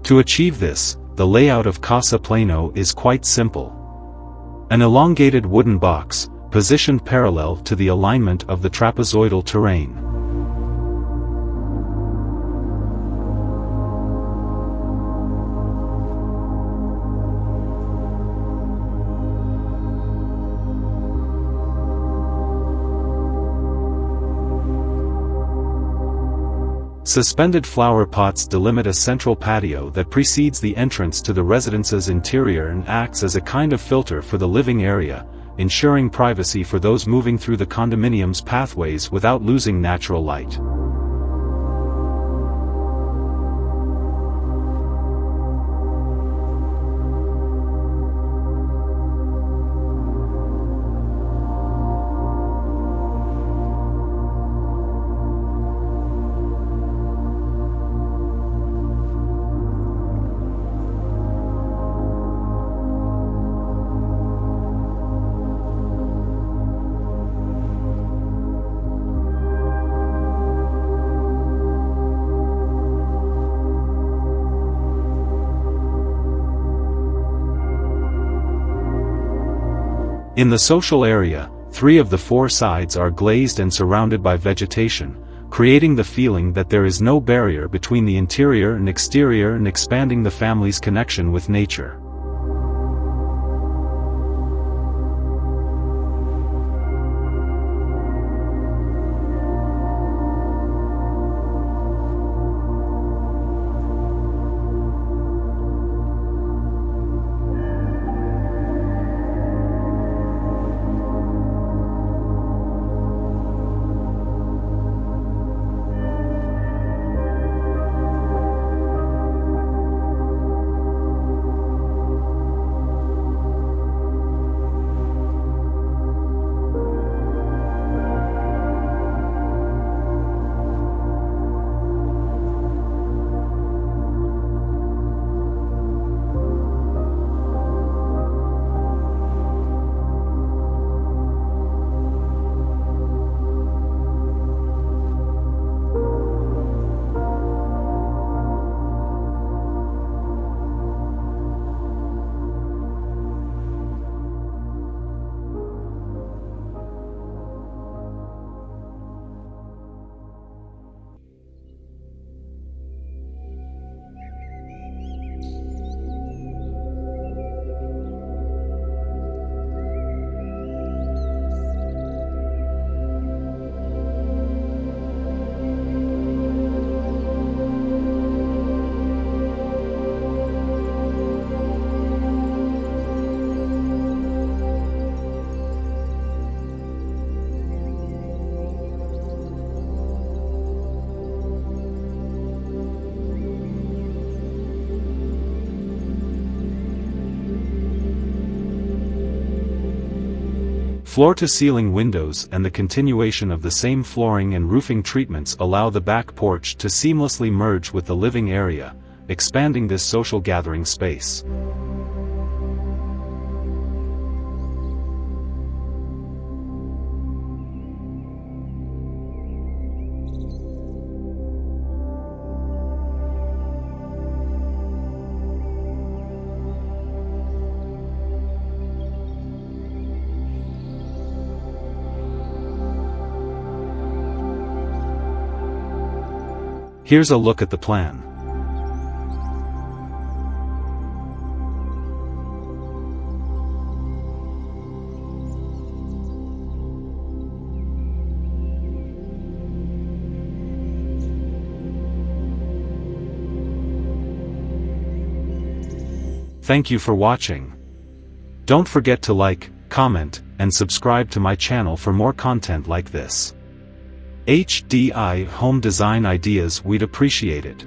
To achieve this, the layout of Casa Plano is quite simple. An elongated wooden box, positioned parallel to the alignment of the trapezoidal terrain. Suspended flower pots delimit a central patio that precedes the entrance to the residence's interior and acts as a kind of filter for the living area, ensuring privacy for those moving through the condominium's pathways without losing natural light. In the social area, 3 of the 4 sides are glazed and surrounded by vegetation, creating the feeling that there is no barrier between the interior and exterior and expanding the family's connection with nature. Floor-to-ceiling windows and the continuation of the same flooring and roofing treatments allow the back porch to seamlessly merge with the living area, expanding this social gathering space. Here's a look at the plan. Thank you for watching. Don't forget to like, comment, and subscribe to my channel for more content like this. HDI home design ideas, we'd appreciate it.